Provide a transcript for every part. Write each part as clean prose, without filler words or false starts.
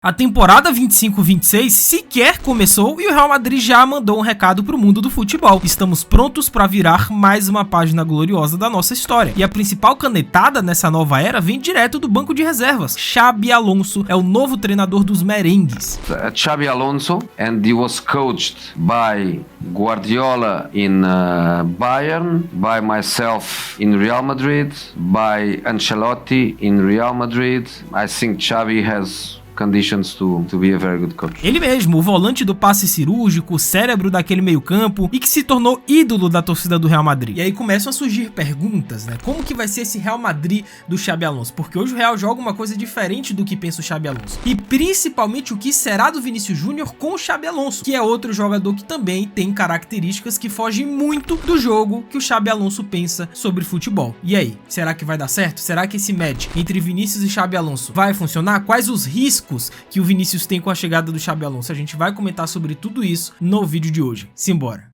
A temporada 25-26 sequer começou e o Real Madrid já mandou um recado pro mundo do futebol. Estamos prontos para virar mais uma página gloriosa da nossa história. E a principal canetada nessa nova era vem direto do banco de reservas. Xabi Alonso é o novo treinador dos merengues. Xabi Alonso, and he was coached by Guardiola in Bayern, by myself in Real Madrid, by Ancelotti in Real Madrid. I think Xabi has conditions to be a very good coach. Ele mesmo, o volante do passe cirúrgico, o cérebro daquele meio-campo e que se tornou ídolo da torcida do Real Madrid. E aí começam a surgir perguntas, né? Como que vai ser esse Real Madrid do Xabi Alonso? Porque hoje o Real joga uma coisa diferente do que pensa o Xabi Alonso. E principalmente o que será do Vinícius Júnior com o Xabi Alonso, que é outro jogador que também tem características que fogem muito do jogo que o Xabi Alonso pensa sobre futebol. E aí, será que vai dar certo? Será que esse match entre Vinícius e Xabi Alonso vai funcionar? Quais os riscos que o Vinícius tem com a chegada do Xabi Alonso? A gente vai comentar sobre tudo isso no vídeo de hoje. Simbora!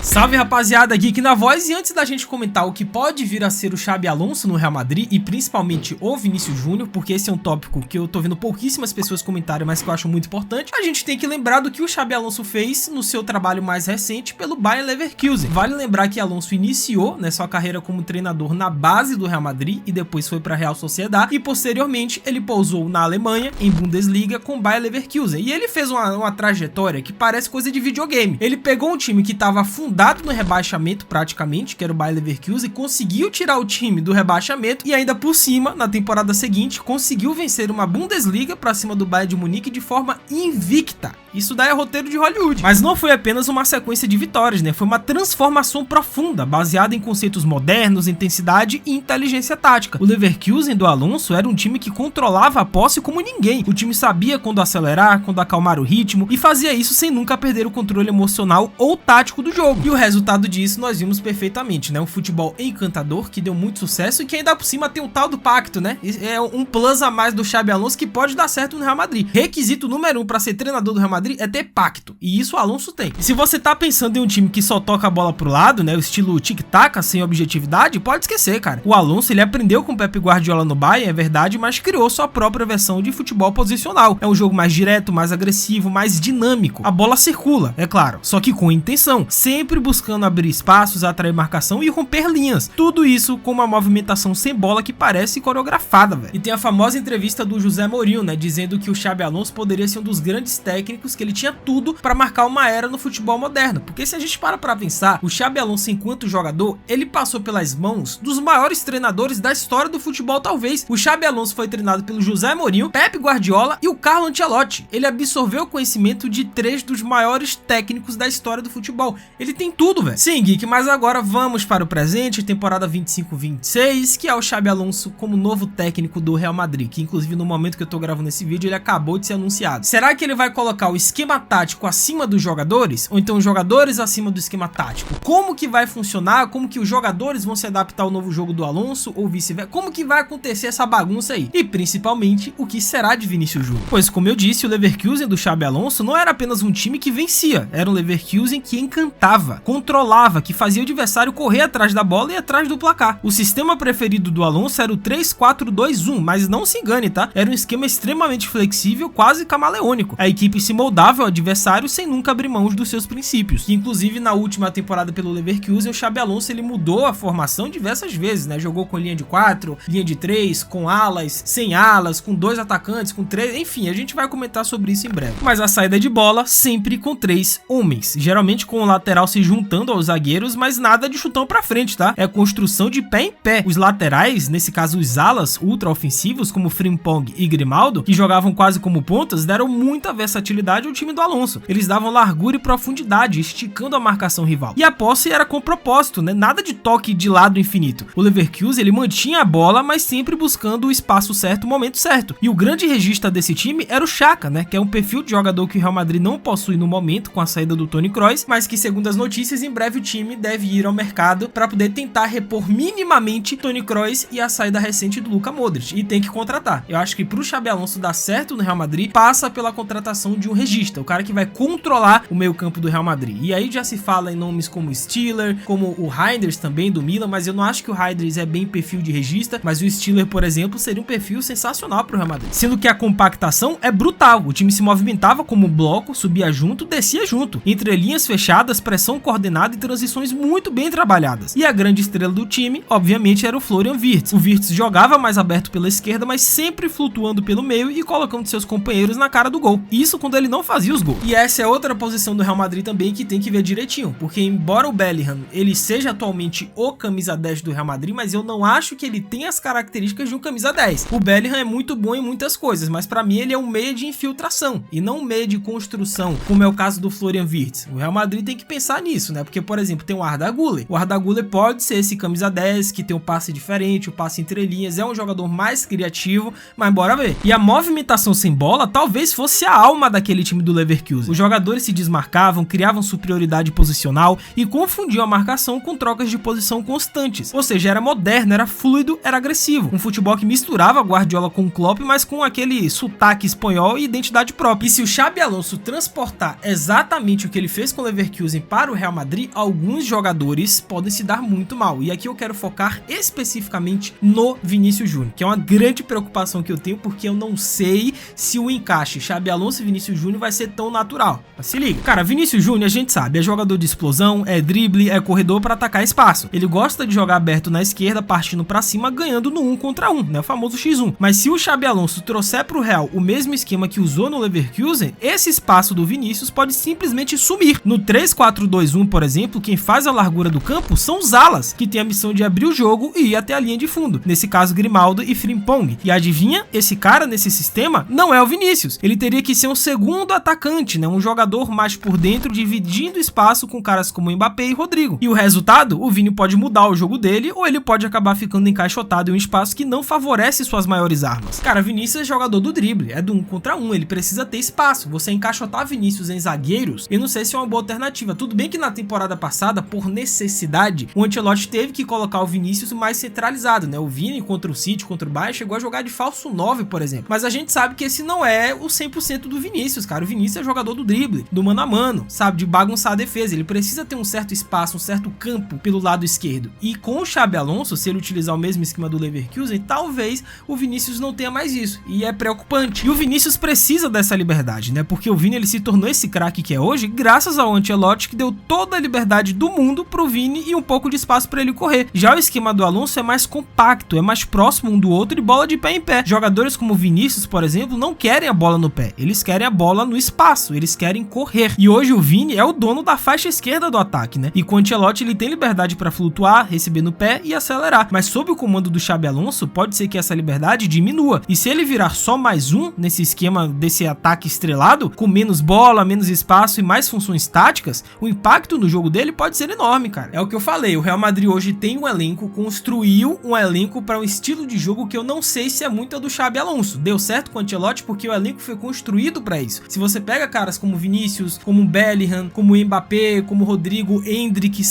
Salve rapaziada, Geek na voz, e antes da gente comentar o que pode vir a ser o Xabi Alonso no Real Madrid e principalmente o Vinícius Júnior, porque esse é um tópico que eu tô vendo pouquíssimas pessoas comentarem, mas que eu acho muito importante, a gente tem que lembrar do que o Xabi Alonso fez no seu trabalho mais recente pelo Bayer Leverkusen. Vale lembrar que Alonso iniciou, né, sua carreira como treinador na base do Real Madrid e depois foi para a Real Sociedad e posteriormente ele pousou na Alemanha, em Bundesliga, com o Bayer Leverkusen. E ele fez uma trajetória que parece coisa de videogame. Ele pegou um time que estava fundado no rebaixamento praticamente, que era o Bayer Leverkusen, conseguiu tirar o time do rebaixamento e ainda por cima, na temporada seguinte, conseguiu vencer uma Bundesliga pra cima do Bayern de Munique de forma invicta. Isso daí é roteiro de Hollywood. Mas não foi apenas uma sequência de vitórias, né? Foi uma transformação profunda, baseada em conceitos modernos, intensidade e inteligência tática. O Leverkusen do Alonso era um time que controlava a posse como ninguém. O time sabia quando acelerar, quando acalmar o ritmo e fazia isso sem nunca perder o controle emocional ou tático do jogo. E o resultado disso nós vimos perfeitamente, né? Um futebol encantador que deu muito sucesso e que ainda por cima tem o tal do pacto, né? É um plus a mais do Xabi Alonso que pode dar certo no Real Madrid. Requisito número 1 para ser treinador do Real Madrid é ter pacto, e isso o Alonso tem. E se você tá pensando em um time que só toca a bola pro lado, né, o estilo tic-tac, sem objetividade, pode esquecer, cara. O Alonso, ele aprendeu com o Pep Guardiola no Bayern, é verdade, mas criou sua própria versão de futebol posicional. É um jogo mais direto, mais agressivo, mais dinâmico. A bola circula, é claro, só que com intenção, sempre buscando abrir espaços, atrair marcação e romper linhas. Tudo isso com uma movimentação sem bola que parece coreografada, velho. E tem a famosa entrevista do José Mourinho, né, dizendo que o Xabi Alonso poderia ser um dos grandes técnicos, que ele tinha tudo para marcar uma era no futebol moderno. Porque se a gente para pensar, o Xabi Alonso enquanto jogador, ele passou pelas mãos dos maiores treinadores da história do futebol, talvez. O Xabi Alonso foi treinado pelo José Mourinho, Pep Guardiola e o Carlo Ancelotti. Ele absorveu o conhecimento de 3 dos maiores técnicos da história do futebol. Ele tem tudo, velho. Sim, Geek, mas agora vamos para o presente, temporada 25-26, que é o Xabi Alonso como novo técnico do Real Madrid, que inclusive no momento que eu tô gravando esse vídeo, ele acabou de ser anunciado. Será que ele vai colocar o esquema tático acima dos jogadores? Ou então os jogadores acima do esquema tático? Como que vai funcionar? Como que os jogadores vão se adaptar ao novo jogo do Alonso? Ou vice-versa? Como que vai acontecer essa bagunça aí? E principalmente, o que será de Vinícius Júnior? Pois, como eu disse, o Leverkusen do Xabi Alonso não era apenas um time que vencia, era um Leverkusen que encantava, controlava, que fazia o adversário correr atrás da bola e atrás do placar. O sistema preferido do Alonso era o 3-4-2-1, mas não se engane, tá? Era um esquema extremamente flexível, quase camaleônico. A equipe se moldava ao adversário sem nunca abrir mãos dos seus princípios. E, inclusive, na última temporada pelo Leverkusen, o Xabi Alonso ele mudou a formação diversas vezes, né? Jogou com linha de 4, linha de 3, com alas, sem alas, com 2 atacantes, com 3, enfim, a gente vai comentar sobre isso em breve. Mas a saída de bola sempre com 3 homens, geralmente com o lateral se juntando aos zagueiros, mas nada de chutão pra frente, tá? É construção de pé em pé. Os laterais, nesse caso os alas ultra ofensivos, como Frimpong e Grimaldo, que jogavam quase como pontas, deram muita versatilidade ao time do Alonso. Eles davam largura e profundidade, esticando a marcação rival. E a posse era com propósito, né? Nada de toque de lado infinito. O Leverkusen, ele mantinha a bola, mas sempre buscando o espaço certo, o momento certo. E o grande regista desse time era o Xhaka, né? Que é um perfil de jogador que o Real Madrid não possui no momento, com a saída do Toni Kroos, mas que, segundo as notícias, notícias, em breve o time deve ir ao mercado para poder tentar repor minimamente Toni Kroos e a saída recente do Luka Modric, e tem que contratar. Eu acho que pro Xabi Alonso dar certo no Real Madrid, passa pela contratação de um regista, o cara que vai controlar o meio-campo do Real Madrid. E aí já se fala em nomes como Stiller, como o Reinders também do Milan, mas eu não acho que o Reinders é bem perfil de regista, mas o Stiller, por exemplo, seria um perfil sensacional pro Real Madrid. Sendo que a compactação é brutal, o time se movimentava como um bloco, subia junto, descia junto, entre linhas fechadas, pressão coordenada e transições muito bem trabalhadas. E a grande estrela do time, obviamente, era o Florian Wirtz. O Wirtz jogava mais aberto pela esquerda, mas sempre flutuando pelo meio e colocando seus companheiros na cara do gol. Isso quando ele não fazia os gols. E essa é outra posição do Real Madrid também que tem que ver direitinho, porque embora o Bellingham ele seja atualmente o camisa 10 do Real Madrid, mas eu não acho que ele tenha as características de um camisa 10. O Bellingham é muito bom em muitas coisas, mas pra mim ele é um meia de infiltração e não um meia de construção, como é o caso do Florian Wirtz. O Real Madrid tem que pensar nisso, né? Porque, por exemplo, tem o Arda Güler. O Arda Güler pode ser esse camisa 10 que tem um passe diferente, o passe entre linhas, é um jogador mais criativo, mas bora ver. E a movimentação sem bola talvez fosse a alma daquele time do Leverkusen. Os jogadores se desmarcavam, criavam superioridade posicional e confundiam a marcação com trocas de posição constantes. Ou seja, era moderno, era fluido, era agressivo. Um futebol que misturava Guardiola com o Klopp, mas com aquele sotaque espanhol e identidade própria. E se o Xabi Alonso transportar exatamente o que ele fez com o Leverkusen para o Real Madrid, alguns jogadores podem se dar muito mal. E aqui eu quero focar especificamente no Vinícius Júnior, que é uma grande preocupação que eu tenho, porque eu não sei se o encaixe Xabi Alonso e Vinícius Júnior vai ser tão natural. Mas se liga. Cara, Vinícius Júnior, a gente sabe, é jogador de explosão, é drible, é corredor para atacar espaço. Ele gosta de jogar aberto na esquerda, partindo para cima, ganhando no 1 contra 1, né? O famoso X1. Mas se o Xabi Alonso trouxer pro Real o mesmo esquema que usou no Leverkusen, esse espaço do Vinícius pode simplesmente sumir. No 3-4-2-1, por exemplo, quem faz a largura do campo são os alas, que tem a missão de abrir o jogo e ir até a linha de fundo. Nesse caso, Grimaldo e Frimpong. E adivinha? Esse cara nesse sistema não é o Vinícius. Ele teria que ser um segundo atacante, né? Um jogador mais por dentro, dividindo espaço com caras como Mbappé e Rodrigo. E o resultado? O Vini pode mudar o jogo dele, ou ele pode acabar ficando encaixotado em um espaço que não favorece suas maiores armas. Cara, Vinícius é jogador do drible, é do 1 contra 1, ele precisa ter espaço. Você encaixotar Vinícius em zagueiros, eu não sei se é uma boa alternativa. Tudo bem que na temporada passada, por necessidade, o Ancelotti teve que colocar o Vinícius mais centralizado, né? O Vini contra o City, contra o Bayern, chegou a jogar de falso 9, por exemplo. Mas a gente sabe que esse não é o 100% do Vinícius, cara. O Vinícius é jogador do drible, do mano a mano, sabe? De bagunçar a defesa. Ele precisa ter um certo espaço, um certo campo pelo lado esquerdo. E com o Xabi Alonso, se ele utilizar o mesmo esquema do Leverkusen, talvez o Vinícius não tenha mais isso. E é preocupante. E o Vinícius precisa dessa liberdade, né? Porque o Vini, ele se tornou esse craque que é hoje graças ao Ancelotti, que deu toda a liberdade do mundo pro Vini e um pouco de espaço para ele correr. Já o esquema do Alonso é mais compacto, é mais próximo um do outro e bola de pé em pé. Jogadores como Vinícius, por exemplo, não querem a bola no pé, eles querem a bola no espaço, eles querem correr. E hoje o Vini é o dono da faixa esquerda do ataque, né? E com o Ancelotti ele tem liberdade para flutuar, receber no pé e acelerar. Mas sob o comando do Xabi Alonso, pode ser que essa liberdade diminua. E se ele virar só mais um nesse esquema desse ataque estrelado, com menos bola, menos espaço e mais funções táticas, o impacto no jogo dele pode ser enorme, cara. É o que eu falei, o Real Madrid hoje tem um elenco, construiu um elenco para um estilo de jogo que eu não sei se é muito a do Xabi Alonso. Deu certo com o Ancelotti porque o elenco foi construído para isso. Se você pega caras como Vinícius, como Bellingham, como Mbappé, como Rodrigo, Endrick,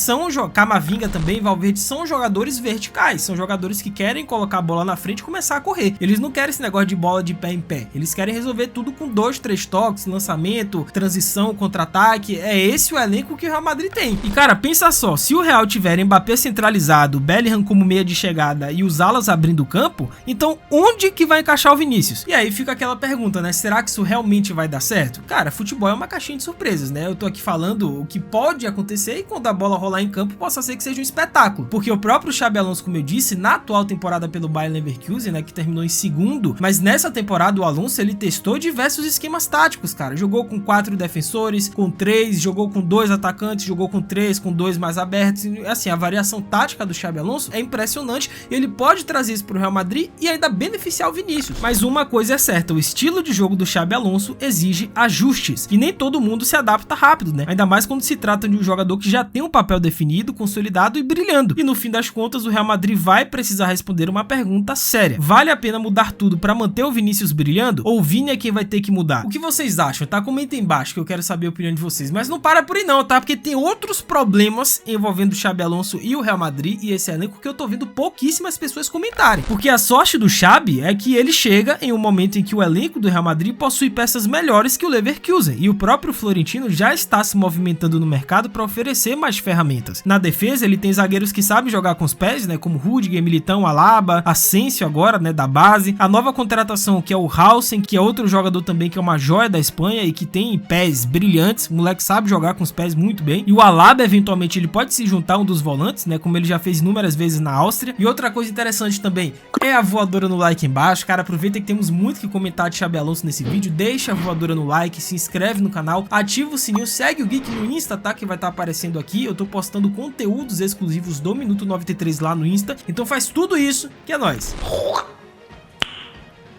Camavinga também, Valverde, são jogadores verticais, são jogadores que querem colocar a bola na frente e começar a correr. Eles não querem esse negócio de bola de pé em pé, eles querem resolver tudo com 2, 3 toques, lançamento, transição, contra-ataque. É esse o elenco que o Real Madrid tem. E cara, pensa só, se o Real tiver Mbappé centralizado, Bellingham como meia de chegada e os alas abrindo o campo, então onde que vai encaixar o Vinícius? E aí fica aquela pergunta, né? Será que isso realmente vai dar certo? Cara, futebol é uma caixinha de surpresas, né? Eu tô aqui falando o que pode acontecer e quando a bola rolar em campo, possa ser que seja um espetáculo. Porque o próprio Xabi Alonso, como eu disse, na atual temporada pelo Bayer Leverkusen, né, que terminou em segundo, mas nessa temporada o Alonso, ele testou diversos esquemas táticos, cara. Jogou com 4 defensores, com 3, jogou com 2 atacantes, jogou com 3, com 2 mais abertos. Assim, a variação tática do Xabi Alonso é impressionante. Ele pode trazer isso pro Real Madrid e ainda beneficiar o Vinícius. Mas uma coisa é certa, o estilo de jogo do Xabi Alonso exige ajustes. E nem todo mundo se adapta rápido, né? Ainda mais quando se trata de um jogador que já tem um papel definido, consolidado e brilhando. E no fim das contas, o Real Madrid vai precisar responder uma pergunta séria. Vale a pena mudar tudo para manter o Vinícius brilhando? Ou o Vini é quem vai ter que mudar? O que vocês acham, tá? Comenta aí embaixo que eu quero saber a opinião de vocês. Mas não para por aí não, tá? Porque que tem outros problemas envolvendo o Xabi Alonso e o Real Madrid e esse elenco que eu tô vendo pouquíssimas pessoas comentarem. Porque a sorte do Xabi é que ele chega em um momento em que o elenco do Real Madrid possui peças melhores que o Leverkusen, e o próprio Florentino já está se movimentando no mercado para oferecer mais ferramentas. Na defesa, ele tem zagueiros que sabem jogar com os pés, né, como Rudiger, Militão, Alaba, Asensio agora, né, da base. A nova contratação, que é o Hausen, que é outro jogador também que é uma joia da Espanha e que tem pés brilhantes, o moleque sabe jogar com os pés muito bem. E o Alaba, eventualmente, ele pode se juntar a um dos volantes, né, como ele já fez inúmeras vezes na Áustria. E outra coisa interessante também é a voadora no like embaixo. Cara, aproveita que temos muito que comentar de Xabi Alonso nesse vídeo, deixa a voadora no like, se inscreve no canal, ativa o sininho, segue o Geek no Insta, tá, que vai estar aparecendo aqui. Eu tô postando conteúdos exclusivos do Minuto 93 lá no Insta, então faz tudo isso que é nóis.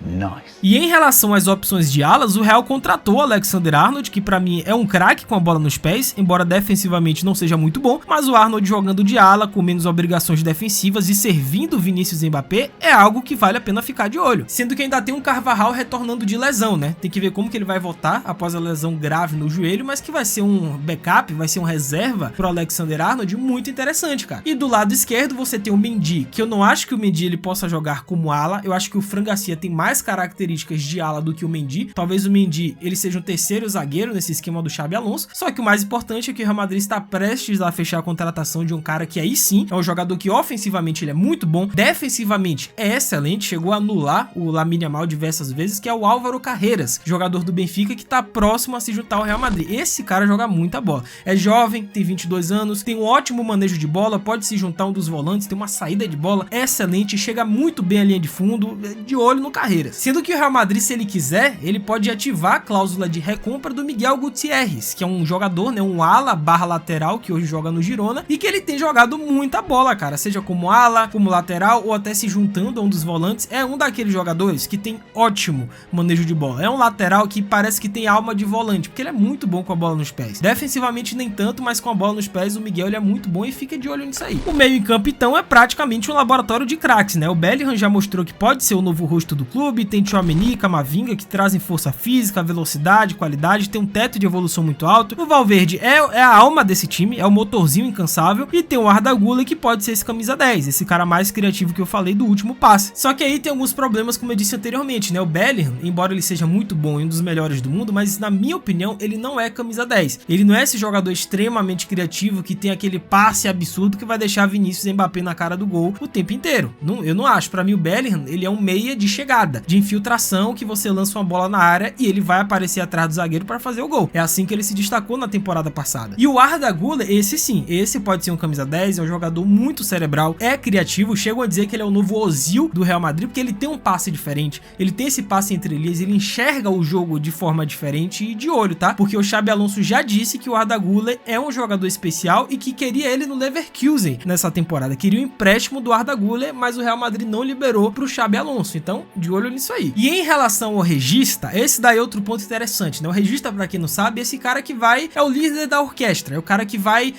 Nice. E em relação às opções de alas, o Real contratou o Alexander-Arnold, que pra mim é um craque com a bola nos pés, embora defensivamente não seja muito bom, mas o Arnold jogando de ala, com menos obrigações defensivas e servindo Vinícius e Mbappé, é algo que vale a pena ficar de olho. Sendo que ainda tem um Carvajal retornando de lesão, né? Tem que ver como que ele vai voltar após a lesão grave no joelho, mas que vai ser um backup, vai ser um reserva pro Alexander-Arnold muito interessante, cara. E do lado esquerdo você tem o Mendy, que eu não acho que o Mendy ele possa jogar como ala, eu acho que o Fran Garcia tem mais características de ala do que o Mendy. Talvez o Mendy ele seja um terceiro zagueiro nesse esquema do Xabi Alonso, só que o mais importante é que o Real Madrid está prestes a fechar a contratação de um cara que aí sim é um jogador que ofensivamente ele é muito bom, defensivamente é excelente, chegou a anular o Lamine Yamal diversas vezes, que é o Álvaro Carreras, jogador do Benfica que está próximo a se juntar ao Real Madrid. Esse cara joga muita bola, é jovem, tem 22 anos, tem um ótimo manejo de bola, pode se juntar a um dos volantes, tem uma saída de bola excelente, chega muito bem à linha de fundo, de olho no Carreras. Sendo que o Real Madrid, se ele quiser, ele pode ativar a cláusula de recompra do Miguel Gutierrez, que é um jogador, né, um ala barra lateral que hoje joga no Girona e que ele tem jogado muita bola, cara, seja como ala, como lateral ou até se juntando a um dos volantes. É um daqueles jogadores que tem ótimo manejo de bola, é um lateral que parece que tem alma de volante, porque ele é muito bom com a bola nos pés. Defensivamente nem tanto, mas com a bola nos pés o Miguel ele é muito bom e fica de olho nisso aí. O meio em campo então é praticamente um laboratório de craques, né? O Bellingham já mostrou que pode ser o novo rosto do clube, tem Tchouaméni, Camavinga, que trazem força física, velocidade, qualidade, tem um teto de evolução muito alto. O Valverde é a alma desse time, é o motorzinho incansável, e tem o Arda Güler, que pode ser esse camisa 10, esse cara mais criativo que eu falei do último passe. Só que aí tem alguns problemas, como eu disse anteriormente, né? O Bellingham, embora ele seja muito bom e um dos melhores do mundo, mas na minha opinião, ele não é camisa 10. Ele não é esse jogador extremamente criativo que tem aquele passe absurdo que vai deixar Vinícius e Mbappé na cara do gol o tempo inteiro. Não, eu não acho. Pra mim, o Bellingham, ele é um meia de chegada, de infiltração, que você lança uma bola na área e ele vai aparecer atrás do zagueiro para fazer o gol. É assim que ele se destacou na temporada passada. E o Arda Güler, esse sim, esse pode ser um camisa 10, é um jogador muito cerebral, é criativo, chegam a dizer que ele é o novo Ozil do Real Madrid, porque ele tem um passe diferente, ele tem esse passe entre linhas, ele enxerga o jogo de forma diferente e de olho, tá? Porque o Xabi Alonso já disse que o Arda Güler é um jogador especial e que queria ele no Leverkusen nessa temporada, queria o empréstimo do Arda Güler, mas o Real Madrid não liberou pro Xabi Alonso, então de olho nisso aí. E em relação ao regista, esse daí é outro ponto interessante, né? O regista, pra quem não sabe, é esse cara que é o líder da orquestra, é o cara que vai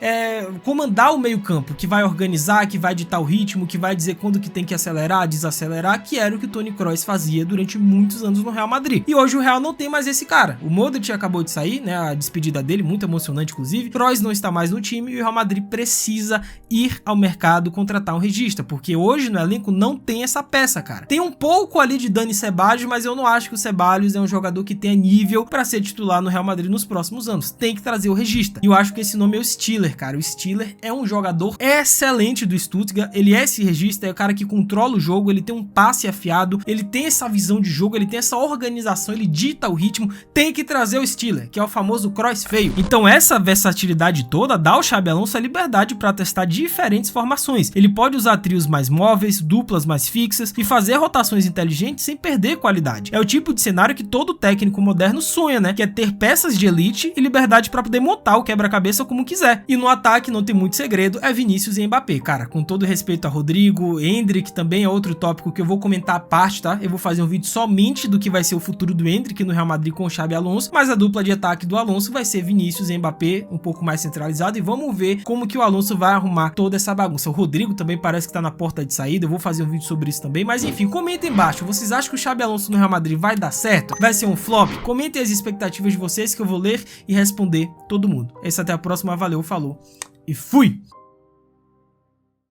comandar o meio campo, que vai organizar, que vai ditar o ritmo, que vai dizer quando que tem que acelerar, desacelerar, que era o que o Toni Kroos fazia durante muitos anos no Real Madrid. E hoje o Real não tem mais esse cara. O Modric acabou de sair, né? A despedida dele, muito emocionante inclusive. Kroos não está mais no time e o Real Madrid precisa ir ao mercado contratar um regista, porque hoje no elenco não tem essa peça, cara. Tem um pouco ali de Dani Ceballos, mas eu não acho que o Ceballos é um jogador que tenha nível para ser titular no Real Madrid nos próximos anos. Tem que trazer o regista. E eu acho que esse nome é o Stiller, cara. O Stiller é um jogador excelente do Stuttgart. Ele é esse regista, é o cara que controla o jogo, ele tem um passe afiado, ele tem essa visão de jogo, ele tem essa organização, ele dita o ritmo. Tem que trazer o Stiller, que é o famoso Kroos feio. Então essa versatilidade toda dá ao Xabi Alonso a liberdade para testar diferentes formações. Ele pode usar trios mais móveis, duplas mais fixas e fazer rotações inteligentes sem perder qualidade. É o tipo de cenário que todo técnico moderno sonha, né? Que é ter peças de elite e liberdade para poder montar o quebra-cabeça como quiser. E no ataque não tem muito segredo, é Vinícius e Mbappé. Cara, com todo respeito a Rodrigo, Endrick também é outro tópico que eu vou comentar à parte, tá? Eu vou fazer um vídeo somente do que vai ser o futuro do Endrick no Real Madrid com o Xabi Alonso, mas a dupla de ataque do Alonso vai ser Vinícius e Mbappé, um pouco mais centralizado, e vamos ver como que o Alonso vai arrumar toda essa bagunça. O Rodrigo também parece que tá na porta de saída, eu vou fazer um vídeo sobre isso também, mas enfim, comenta embaixo, vocês acham acham que o Xabi Alonso no Real Madrid vai dar certo? Vai ser um flop? Comentem as expectativas de vocês que eu vou ler e responder todo mundo. Até a próxima, valeu, falou e fui!